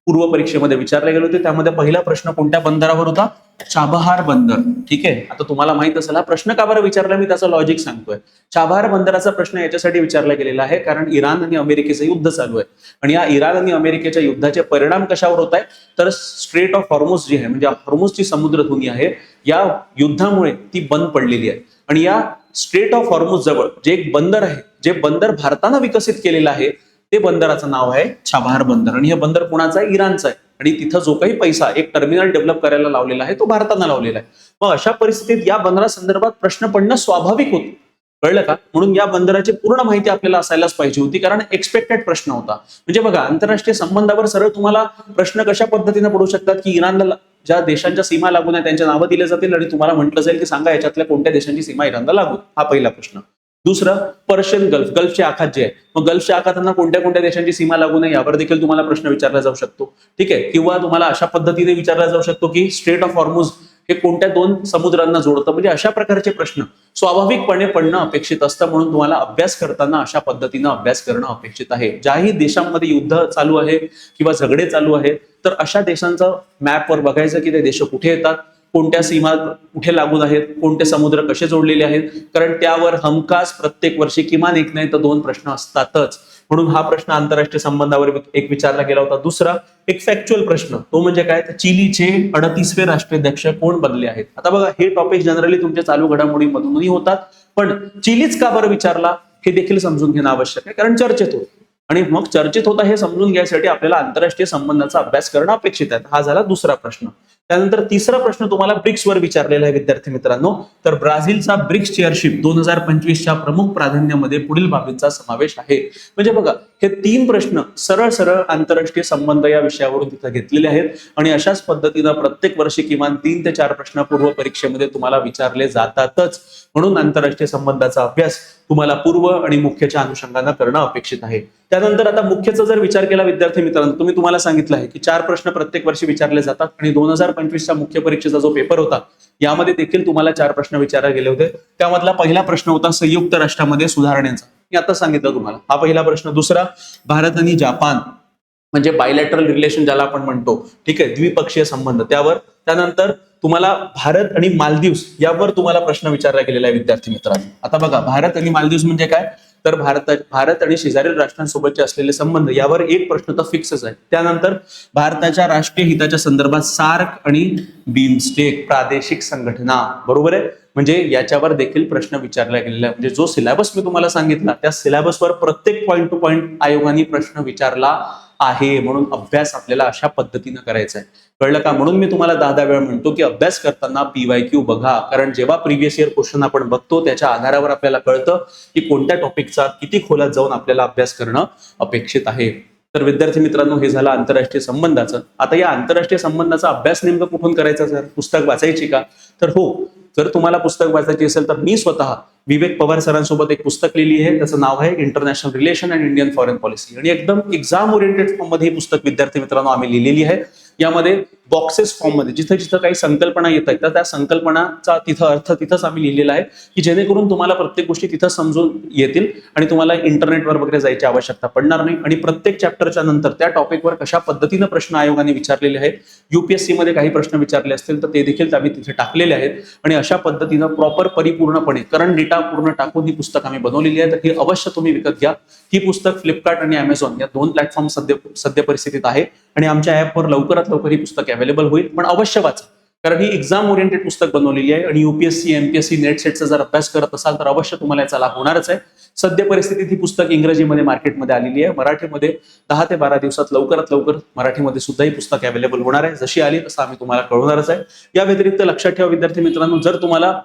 [SPEAKER 1] पूर्व परीक्षेमध्ये विचारले गेले होते. त्यामध्ये पहिला प्रश्न कोणत्या बंदरावर होता? चाबहार बंदर. ठीक आहे, आता तुम्हाला माहित असेल हा प्रश्न का बरं विचारला, मी त्याचं लॉजिक सांगतोय. चाबहार बंदराचा प्रश्न याच्यासाठी विचारला गेलेला आहे कारण इराण आणि अमेरिकेचं युद्ध चालू आहे. आणि या इराण आणि अमेरिकेच्या युद्धाचे परिणाम कशावर होत आहे, तर स्ट्रेट ऑफ हॉर्मुझ जी आहे, म्हणजे हॉर्मुझची समुद्रधुनी आहे, या युद्धामुळे ती बंद पडलेली आहे. आणि या स्ट्रेट ऑफ हॉर्मुझ जवळ जे एक बंदर आहे, जे बंदर भारतानं विकसित केलेलं आहे, ते बंदराचं नाव आहे चाबहार बंदर. आणि हे बंदर कुणाचं आहे? इराणचं आहे. आणि तिथं जो काही पैसा एक टर्मिनल डेव्हलप करायला लावलेला आहे तो भारतानं लावलेला आहे. मग अशा परिस्थितीत या बंदरासंदर्भात प्रश्न पडणं स्वाभाविक होतं. कळलं का? म्हणून या बंदराची पूर्ण माहिती आपल्याला असायलाच पाहिजे होती, कारण एक्सपेक्टेड प्रश्न होता. म्हणजे बघा, आंतरराष्ट्रीय संबंधावर सरळ तुम्हाला प्रश्न कशा पद्धतीने पडू शकतात की इराणला ज्या देशांच्या सीमा लागून आहे त्यांच्या नावं दिले जातील आणि तुम्हाला म्हटलं जाईल की सांगा याच्यातल्या कोणत्या देशांची सीमा इराणला लागून. हा पहिला प्रश्न. दुसरं, पर्शियन गल्फ, गल्फचे आखात जे आहे, मग गल्फच्या आखातांना कोणत्या कोणत्या देशांची सीमा लागू नये यावर देखील तुम्हाला प्रश्न विचारला जाऊ शकतो. ठीक आहे, किंवा तुम्हाला अशा पद्धतीने विचारला जाऊ शकतो की स्ट्रेट ऑफ हॉर्मुझ हे कोणत्या 2 समुद्रांना जोडतं. म्हणजे अशा प्रकारचे प्रश्न स्वाभाविकपणे पडणं अपेक्षित असतं. म्हणून तुम्हाला अभ्यास करताना अशा पद्धतीनं अभ्यास करणं अपेक्षित आहे. ज्याही देशांमध्ये युद्ध चालू आहे किंवा झगडे चालू आहे तर अशा देशांचं मॅपवर बघायचं की ते देश कुठे येतात, कोणत्या सीमा कुठे लागून आहेत, कोणते समुद्र कसे जोडलेले आहेत, कारण त्यावर हमखास प्रत्येक वर्षी किमान 1 नाही तर 2 प्रश्न असतातच. म्हणून हा प्रश्न आंतरराष्ट्रीय संबंधावर एक विचारला गेला होता. दुसरा एक फॅक्च्युअल प्रश्न, तो म्हणजे काय, तर चिलीचे 38वे राष्ट्राध्यक्ष कोण बनले आहेत. आता बघा, हे टॉपिक जनरली तुमच्या चालू घडामोडीमधूनही होतात, पण चिलीच का बरं विचारला हे देखील समजून घेणं आवश्यक आहे, कारण चर्चेत होत. आणि मग चर्चेत होता हे समजून घ्यायसाठी आपल्याला आंतरराष्ट्रीय संबंधाचा अभ्यास करणं अपेक्षित आहे. हा झाला दुसरा प्रश्न. त्यानंतर तिसरा प्रश्न तुम्हाला ब्रिक्सवर विचारलेला आहे विद्यार्थी मित्रांनो. तर ब्राझीलचा ब्रिक्स चेअरशिप 2025च्या प्रमुख प्राधान्यामध्ये पुढील बाबींचा समावेश आहे. म्हणजे बघा, हे 3 प्रश्न सरळ सरळ आंतरराष्ट्रीय संबंध या विषयावरून तिथे घेतलेले आहेत. आणि अशाच पद्धतीनं प्रत्येक वर्षी किमान 3 ते 4 प्रश्न पूर्व परीक्षेमध्ये तुम्हाला विचारले जातातच. म्हणून आंतरराष्ट्रीय संबंधाचा अभ्यास तुम्हाला पूर्व आणि मुख्यच्या अनुषंगाने करणं अपेक्षित आहे. त्यानंतर आता मुख्यचा जर विचार केला विद्यार्थी मित्रांनो, तुम्हाला सांगितलं आहे की 4 प्रश्न प्रत्येक वर्षी विचारले जातात. आणि 2025च्या मुख्य परीक्षेचा जो पेपर होता यामध्ये देखील तुम्हाला 4 प्रश्न विचारले गेले होते. त्यामधला पहिला प्रश्न होता संयुक्त राष्ट्रामध्ये सुधारणेचा. मी आता सांगितलं तुम्हाला, हा पहिला प्रश्न. दुसरा, भारत आणि जपान म्हणजे बायलॅटरल रिलेशन ज्याला आपण म्हणतो, ठीक आहे, द्विपक्षीय संबंध, त्यावर. त्यानंतर तुम्हाला भारत आणि मालदीव्स यावर तुम्हाला प्रश्न विचारला गेलेला आहे विद्यार्थी मित्रांनो. आता बघा, भारत आणि मालदीव्स म्हणजे काय, तर भारत आणि शेजारील राष्ट्रांसोबतचे असलेले संबंध यावर एक प्रश्न तर फिक्सच आहे. त्यानंतर भारताच्या राष्ट्रीय हिताच्या संदर्भात सार्क आणि बिमस्टेक प्रादेशिक संघटना, बरोबर आहे, म्हणजे याच्यावर देखील प्रश्न विचारला गेलेला आहे. म्हणजे जो सिलेबस मी तुम्हाला सांगितला त्या सिलेबसवर प्रत्येक पॉईंट टू पॉईंट आयोगाने प्रश्न विचारला आहे. म्हणून अभ्यास आपल्याला अशा पद्धतीनं करायचा आहे. कळलं का? म्हणून मी तुम्हाला 10 वेळा म्हणतो की अभ्यास करताना PYQ बघा, कारण जेव्हा प्रिव्हियस इयर क्वेश्चन आपण बघतो त्याच्या आधारावर आपल्याला कळतं की कोणत्या टॉपिकचा किती खोलात जाऊन आपल्याला अभ्यास करणं अपेक्षित आहे. तर विद्यार्थी मित्रांनो, हे झालं आंतरराष्ट्रीय संबंधाचं. आता या आंतरराष्ट्रीय संबंधाचा अभ्यास नेमकं कुठून करायचा सर? पुस्तक वाचायची का? तर हो, जर तुम्हाला पुस्तक वाचायची असेल तर मी स्वतः विवेक पवार सरांसोबत एक पुस्तक लिहिली आहे. त्याचं नाव आहे international relation and Indian foreign policy, आणि एकदम एक्झाम ओरिएंटेड फॉर्म मध्ये ही पुस्तक विद्यार्थी मित्रांनो आम्ही लिहिलेली आहे. यामध्ये बॉक्सेस फॉर्म मध्ये जिथे जिथं काही संकल्पना येत आहेत तर त्या संकल्पनाचा तिथं अर्थ तिथंच आम्ही लिहिलेला आहे की जेणेकरून तुम्हाला प्रत्येक गोष्टी तिथं समजून येतील आणि तुम्हाला इंटरनेटवर वगैरे जायची आवश्यकता पडणार नाही. आणि प्रत्येक चॅप्टरच्या नंतर त्या टॉपिकवर कशा पद्धतीनं प्रश्न आयोगाने विचारलेले आहेत, UPSC मध्ये काही प्रश्न विचारले असतील तर ते देखील आम्ही तिथे टाकलेले आहेत. आणि अशा पद्धतीनं प्रॉपर परिपूर्णपणे करंट डेटा पूर्ण टाकून ही पुस्तक आम्ही बनवलेली आहे. तर ही अवश्य तुम्ही विकत घ्या. ही पुस्तक फ्लिपकार्ट आणि Amazon या 2 प्लॅटफॉर्म सध्या परिस्थितीत आहे आणि आमच्या ऍपवर लवकरात लवकर ही पुस्तक अवेलेबल होईल. पण अवश्य वाचा, कारण ही एक्झाम ओरिएंटेड पुस्तक बनवलेली आहे आणि UPSC, MPSC, नेट सेटचा जर अभ्यास करत असाल तर अवश्य तुम्हाला याचा लाभ होणारच आहे. सध्या परिस्थितीत ही पुस्तक इंग्रजीमध्ये मार्केटमध्ये आलेली आहे. मराठीमध्ये 10 ते 12 दिवसात लवकरात लवकर मराठीमध्ये सुद्धा ही पुस्तक अवेलेबल होणार आहे. जशी आली तसं आम्ही तुम्हाला कळवणारच आहे. या व्यतिरिक्त लक्षात ठेवा विद्यार्थी मित्रांनो, जर तुम्हाला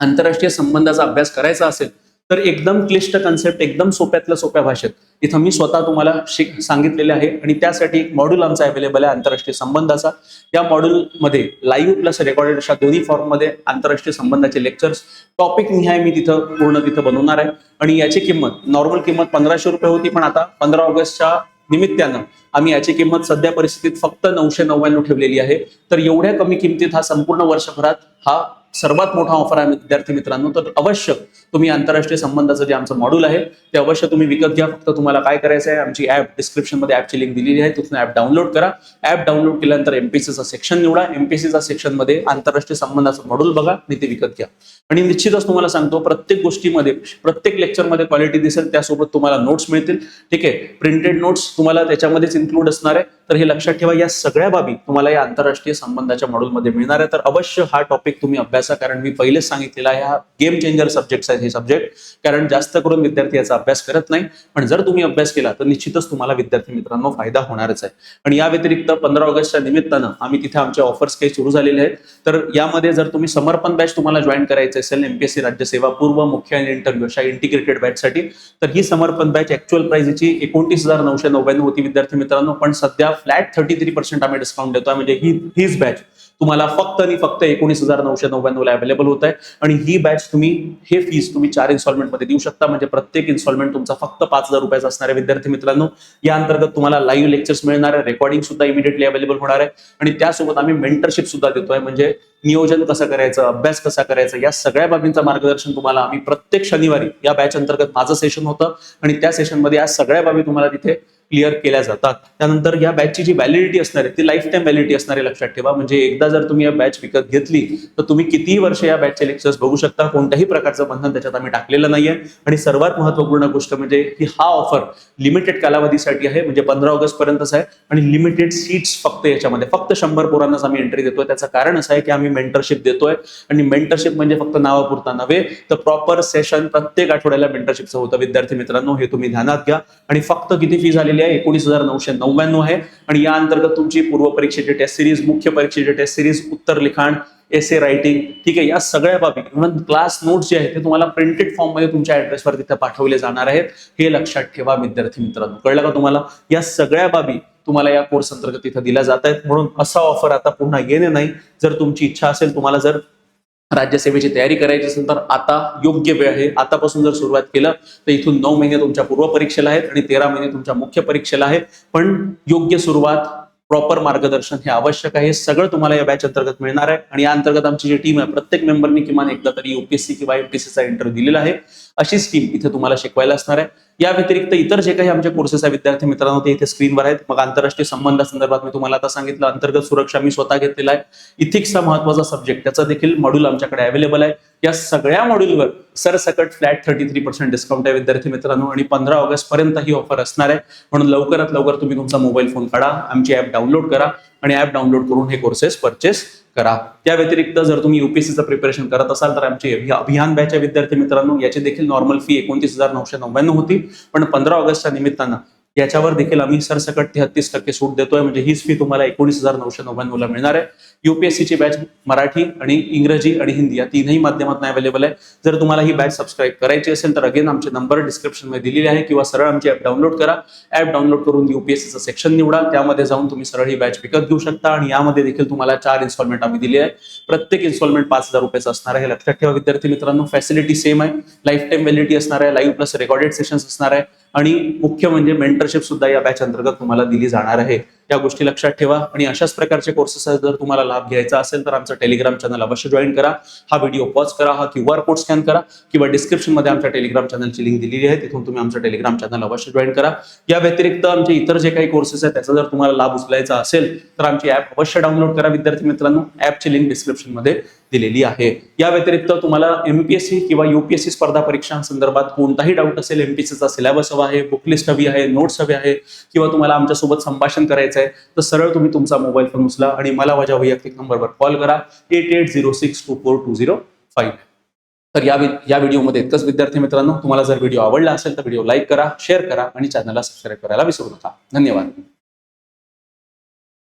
[SPEAKER 1] आंतरराष्ट्रीय संबंधाचा अभ्यास करायचा असेल तर एकदम क्लिष्ट कन्सेप्ट एकदम सोप्यातल्या सोप्या भाषेत इथं मी स्वतः तुम्हाला सांगितलेले आहे. आणि त्यासाठी एक मॉड्यूल आमचा अवेलेबल आहे आंतरराष्ट्रीय संबंधाचा. या मॉड्यूलमध्ये लाईव्ह प्लस रेकॉर्डेड अशा दोन्ही फॉर्ममध्ये आंतरराष्ट्रीय संबंधाचे लेक्चर्स टॉपिक निहाय मी तिथं बनवणार आहे. आणि याची किंमत, नॉर्मल किंमत 1500 रुपये होती, पण आता 15 ऑगस्टच्या निमित्तानं आम्ही याची किंमत सध्या परिस्थितीत फक्त 999 ठेवलेली आहे. तर एवढ्या कमी किमतीत हा संपूर्ण वर्षभरात हा सर्वात मोठा ऑफर आहे विद्यार्थी मित्रांनो. तर अवश्य तुम्ही आंतरराष्ट्रीय संबंधाचं जे आमचं मॉड्यूल आहे ते अवश्य तुम्ही विकत घ्या. फक्त तुम्हाला काय करायचं आहे, आमची ऍप डिस्क्रिप्शन मध्ये ऍपची लिंक दिलेली आहे, तिथून ऍप डाउनलोड करा. ऍप डाउनलोड केल्यानंतर MPSCचा सेक्शन निवडा. MPSCचा सेक्शन मध्ये आंतरराष्ट्रीय संबंधाचं मॉड्यूल बघा आणि ते विकत घ्या. आणि निश्चितच तुम्हाला सांगतो, प्रत्येक गोष्टीमध्ये प्रत्येक लेक्चरमध्ये क्वालिटी दिसेल, त्यासोबत तुम्हाला नोट्स मिळतील. ठीक आहे, प्रिंटेड नोट्स तुम्हाला त्याच्यामध्येच इन्क्लूड असणार आहे. तर हे लक्षात ठेवा, या सगळ्या बाबी तुम्हाला या आंतरराष्ट्रीय संबंधाच्या मॉड्यूलमध्ये मिळणार आहे. तर अवश्य हा टॉपिक तुम्ही अभ्यासा, कारण मी पहिलेच सांगितलेला आहे हा गेम चेंजर सब्जेक्ट आहे हे सब्जेक्ट, कारण जास्त करून विद्यार्थी याचा अभ्यास करत नाही. पण जर तुम्ही अभ्यास केला तर निश्चितच तुम्हाला विद्यार्थी मित्रांनो फायदा होणारच आहे. आणि या व्यतिरिक्त 15 ऑगस्टच्या निमित्तानं आम्ही तिथे आमचे ऑफर्स काही सुरू झालेले आहेत. तर यामध्ये जर तुम्ही समर्पण बॅच तुम्हाला जॉईन करायचं असेल MPSC राज्यसेवा पूर्व, मुख्य आणि इंटरव्ह्यू अशा इंटिग्रेटेड बॅचसाठी, तर ही समर्पण बॅच ऍक्च्युअल प्राइस याची 29,999 होती विद्यार्थी मित्रांनो. पण सध्या फ्लॅट 33% आम्ही डिस्काउंट देतोय. म्हणजे हीच बॅच तुम्हाला फक्त आणि फक्त 19,999 ला अवेलेबल होत आहे. आणि ही बॅच हे फीस तुम्ही 4 इन्स्टॉलमेंट मध्ये देऊ शकता. म्हणजे प्रत्येक इन्स्टॉलमेंट तुमचा फक्त 5,000 रुपयाचा असणार आहे विद्यार्थी मित्रांनो. या अंतर्गत तुम्हाला लाईव्ह लेक्चर्स मिळणार आहे, रेकॉर्डिंग सुद्धा इमिडिएटली अवेलेबल होणार आहे. आणि त्यासोबत आम्ही मेंटरशिप सुद्धा देतोय. म्हणजे नियोजन कसं करायचं, अभ्यास कसा करायचा, या सगळ्या बाबींचं मार्गदर्शन तुम्हाला आम्ही प्रत्येक शनिवारी या बॅच अंतर्गत माझं सेशन होतं आणि त्या सेशनमध्ये या सगळ्या बाबी तुम्हाला तिथे क्लिअर केल्या जातात. त्यानंतर या बॅचची जी व्हॅलिडिटी असणार आहे ती लाईफ टाइम व्हॅलिडिटी असणार आहे, लक्षात ठेवा. म्हणजे एकदा जर तुम्ही या बॅच विकत घेतली तर तुम्ही कितीही वर्ष या बॅचचे लेक्चर्स बघू शकता. कोणत्याही प्रकारचं बंधन त्याच्यात आम्ही टाकलेलं नाहीये. आणि सर्वात महत्त्वपूर्ण गोष्ट म्हणजे की हा ऑफर लिमिटेड कालावधीसाठी आहे, म्हणजे 15 ऑगस्ट पर्यंतच आहे. आणि लिमिटेड सीट्स फक्त याच्यामध्ये फक्त 100 पोरांनाच आम्ही एंट्री देतोय. त्याचं कारण असं आहे की आम्ही मेंटरशिप देतोय. आणि मेंटरशिप म्हणजे फक्त नावापुरता नव्हे, तर प्रॉपर सेशन प्रत्येक आठवड्याला मेंटरशिपचं होतं विद्यार्थी मित्रांनो. हे तुम्ही ध्यानात घ्या. आणि फक्त किती फी झालेली आहे, 19,999 आहे. आणि या अंतर्गत तुमची पूर्व परीक्षेची टेस्ट सिरीज, मुख्य परीक्षेची टेस्ट सिरीज, उत्तर लिखाण, एसे रायटिंग, ठीक आहे, या सगळ्या बाबी, इव्हन क्लास नोट्स जे आहेत ते तुम्हाला प्रिंटेड फॉर्म मध्ये तुमच्या ऍड्रेसवर तिथे पाठवले जाणार आहेत. हे लक्षात ठेवा विद्यार्थी मित्रांनो. कळलं का तुम्हाला? या सगळ्या बाबी तुम्हाला या कोर्स अंतर्गत तिथे दिल्या जात आहेत. म्हणून असा ऑफर आता पुन्हा येणे नाही. जर तुमची इच्छा असेल, तुम्हाला जर राज्यसेवेची तयारी करायची असेल तर आता योग्य वेळ आहे. आतापासून जर सुरुवात केलं तर इथून 9 महिने तुमच्या पूर्व परीक्षेला आहेत आणि 13 महिने तुमच्या मुख्य परीक्षेला आहे. पण योग्य सुरुवात, प्रॉपर मार्गदर्शन हे आवश्यक आहे. सगळं तुम्हाला या बॅच अंतर्गत मिळणार आहे. आणि या अंतर्गत आमची जी टीम आहे, प्रत्येक मेंबरनी किमान एकदा तरी UPSC किंवा MPSCचा इंटरव्ह्यू दिलेला आहे. अशी स्कीम इथे तुम्हाला शिकवायला असणार आहे. या व्यतिरिक्त इतर जे काही आमचे कोर्सेस आहे विद्यार्थी मित्रांनो ते इथे स्क्रीनवर आहेत. मग आंतरराष्ट्रीय संबंधासंदर्भात मी तुम्हाला आता सांगितलं, अंतर्गत सुरक्षा मी स्वतः घेतलेला आहे. इथिक्सचा महत्वाचा सब्जेक्ट त्याचा देखील मॉड्यूल आमच्याकडे अवेलेबल आहे. या सगळ्या मॉड्यूलवर सरसकट फ्लॅट 33% डिस्काउंट आहे विद्यार्थी मित्रांनो, आणि 15 ऑगस्ट पर्यंत ही ऑफर असणार आहे. म्हणून लवकरात लवकर तुम्ही तुमचा मोबाईल फोन काढा, आमची ऍप डाउनलोड करा आणि ऍप डाउनलोड करून हे कोर्सेस परचेस करा. त्या व्यतिरिक्त जर तुम्ही युपीएससीचं प्रिपरेशन करत असाल तर आमची अभियान बॅच आहे विद्यार्थी मित्रांनो. याची देखील नॉर्मल फी 29,999 होती, पण 15 ऑगस्टच्या निमित्तानं याच्यावर देखील आम्ही सरसकट 33% सूट देतोय. म्हणजे हीच फी तुम्हाला 19,999 ला मिळणार आहे. युपीएससीची बॅच मराठी आणि इंग्रजी आणि हिंदी या तीनही माध्यमातून अवेलेबल आहे. जर तुम्हाला ही बॅच सबस्क्राईब करायची असेल तर अगेन आमचे नंबर डिस्क्रिप्शन मध्ये दिलेले आहे, किंवा सरळ आमची ऍप डाउनलोड करा. ऍप डाउनलोड करून युपीएससीचं सेक्शन निवडा, त्यामध्ये जाऊन तुम्ही सरळ ही बॅच विकत घेऊ शकता. आणि यामध्ये देखील तुम्हाला 4 इन्स्टॉलमेंट आम्ही दिली आहे. प्रत्येक इन्स्टॉलमेंट 5,000 रुपयाचं असणार आहे. हे लक्षात ठेवा विद्यार्थी मित्रांनो. फॅसिलिटी सेम आहे, लाईफ टाईम व्हॅलिडिटी असणार आहे, लाईव्ह प्लस रेकॉर्डेड सेशन्स असणार आहे, आणि मुख्य म्हणजे मेंटरशिप सुद्धा या बॅच अंतर्गत तुम्हाला दिली जाणार आहे. या गोष्टी लक्षात ठेवा. आणि अशाच प्रकारचे कोर्सेस जर तुम्हाला लाभ घ्यायचा असेल तर आमचं टेलिग्राम चॅनल अवश्य जॉईन करा. हा व्हिडिओ पॉज करा, हा QR कोड स्कॅन करा, किंवा डिस्क्रिप्शन मध्ये आमच्या टेलिग्राम चॅनलची लिंक दिलेली आहे, तिथून तुम्ही आमचं टेलिग्राम चॅनल अवश्य जॉईन करा. या व्यतिरिक्त आमचे इतर जे काही कोर्सेस आहेत त्याचा जर तुम्हाला लाभ उचलायचा असेल तर आमची ऍप अवश्य डाउनलोड करा विद्यार्थी मित्रांनो. ऍपची लिंक डिस्क्रिप्शन मध्ये दिलेली आहे. या व्यतिरिक्त तुम्हाला एमपीएससी किंवा युपीएससी स्पर्धा परीक्षांसंदर्भात कोणताही डाऊट असेल, एमपीएससीचा सिलेबस हवा आहे, बुकलिस्ट हवी आहे, नोट्स हवे आहे, किंवा तुम्हाला आमच्यासोबत संभाषण करायचं आहे, तर सरळ तुम्ही तुमचा मोबाईल फोन उचला आणि मला माझ्या वैयक्तिक नंबरवर कॉल करा 8806242055. तर या व्हिडिओमध्ये इतकंच विद्यार्थी मित्रांनो. तुम्हाला जर व्हिडिओ आवडला असेल तर व्हिडिओ लाईक करा, शेअर करा आणि चॅनलला सबस्क्राईब करायला विसरू नका. धन्यवाद.